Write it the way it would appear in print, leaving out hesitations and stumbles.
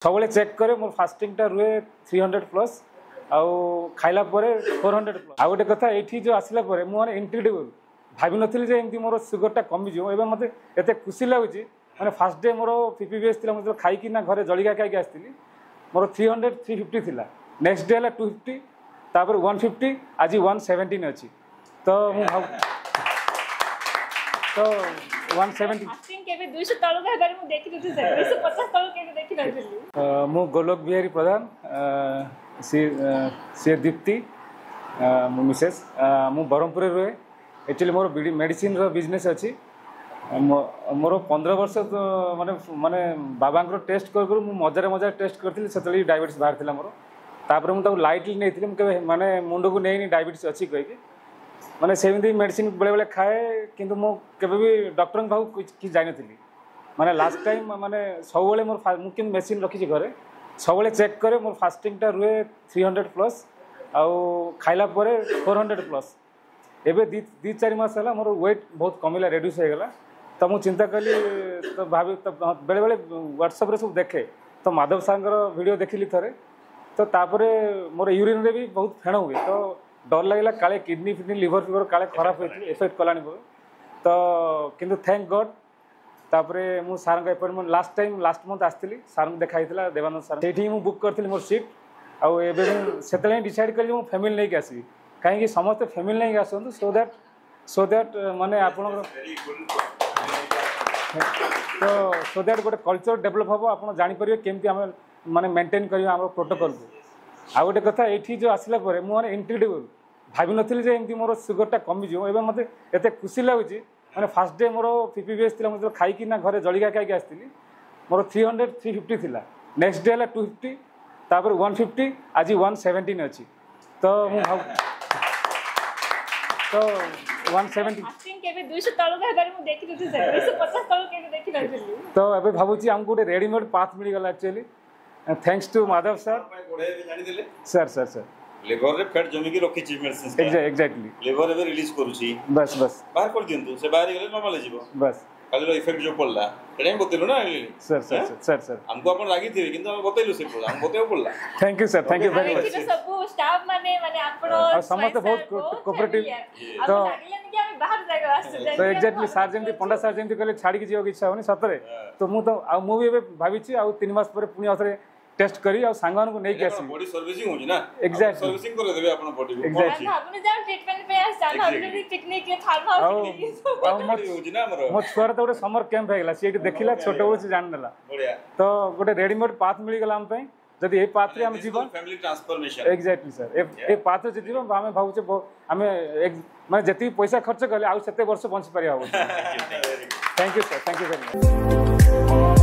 सब चेक करे मोर फास्टिंगटा रुहे 300 प्लस आउ खाइला परे 400 प्लस। आउ गोटे कथा ये जो आसला परे मुझे इनक्रेडिबल भावी नी जे एमती मोर सुगरटा कमिज एवं मत एत खुशी लगुच मैंने फास्ट डे मोर पीपीबीएस थी मतलब खाई घरे जलिका खाई आसती मोर 300 350 थिला नेक्स्ट डे है 250 तापर 150 आज 117 अच्छी तो तो 170 मु गोलोक बिहारी प्रधान सी दीप्ति मो मिसेस मु ब्रह्मपुर रुहे एक्चुअली मोर मेडिसिन रो बिजनेस अच्छी मोर 15 वर्ष तो माने बाबा टेस्ट कर मजार मजार टेस्ट करी से डायबिटीज बाहर मोर तापर मुझे लाइटली नहीं माने मुंड को नहीं डायबिटीज अच्छी कहीकि माने सेमती मेडिसिन बेले बेले खाए किंतु मो केबे भी डॉक्टर भाव कि जानी माने लास्ट टाइम माने सब मोर मुझे मेसीन रखी घरे सब चेक करे मोर फास्टिंगटा रुहे 300 प्लस आउ खाइला परे 400 प्लस एबे दी 4 मास है मोर वेट बहुत कमिला रेड्यूस हो गला तो मुझे चिंता कली तो भाभी तो बेले बेले व्हाट्सएप सब देखे तो माधव सागर वीडियो देखिली थरे तो तापरे मोर यूरिन रे भी बहुत फेण हुए तो डर लगे काले किडनी फिडनी लिवर फिवर काले खराब होती इफेक्ट कलानी तो किंतु थैंक गॉड तापरे मु सार अपॉइंटमेंट लास्ट मंथ आसती सार देखाई देवानंद सार से बुक करी मोर सीट आउ से डिसाइड करी मो फैमिली नहीं आसबि कहीं समस्त फैमिली नहीं आसतु सो दैट माने आप तो सो दैट गोटे कल्चर डेभलप हम आप जापर केमती आम माने मेंटेन करिया हमर प्रोटोकॉल को। आ गोटे कथा ये जो आसला परे मुझे इनक्रेडिबल भावी नी जे एमती मोर सुगरटा कमिज एवं मत एत खुशी लगुच मैंने फास्ट डे मोर पीपीबीएस थी मतलब खाई घरे जलिका खाई आसती मोर 300 350 थिला नेक्स्ट डे है 250 तापर 150 आज 117 अच्छी तो तो 170 तो अभी भावुँ आमको गोटे रेडीमेड पाथ मिल गला actually thanks to Madhav sir sir liver रे फैट जमी की रखी ची मेडिसिन एग्जैक्टली लिवर रे रिलीज करूची बस बाहर कर दियंतु से बाहर गेले नॉर्मल जीवो बस काली रो इफेक्ट जो पड़ला एडे बतेलु ना सर हमको अपन रागी थी किंतु हम बतेलु से पड़ला हम बतेउ पड़ला thank you sir thank you very much सब स्टाफ माने आपण समस्त बहुत कोऑपरेटिव तो बाहर जागा आसे तो एग्जैक्टली सर जेंती पंडा सर जेंती कहले छाड़ी के जीव की इच्छा होनी सतरे तो मु भी भाभी छी आ 3 मास पर पुनी आथरे टेस्ट करी आ सांगन को नहीं के आसी बॉडी सर्विसिंग होजी ना एग्जैक्टली सर्विसिंग कर देबे अपन बॉडी को एग्जैक्टली आपने जान ट्रीटमेंट पे आ जान हमने पिकनिक के फार्म हाउस होजी ना हमरो मो छुआर तो गोटे समर कैंप हेगला सीटी देखिला छोट बड़ से जान देला बढ़िया तो गोटे रेडीमेड पाथ मिल गला हम पे जदि ए पाथ रे हम जीवन family transformation exactly sir a path रे जीवन हमें भावुचे हमें माने जति पैसा खर्च करले आ सेते वर्ष बंच पारिया हो। Thank you sir thank you very much.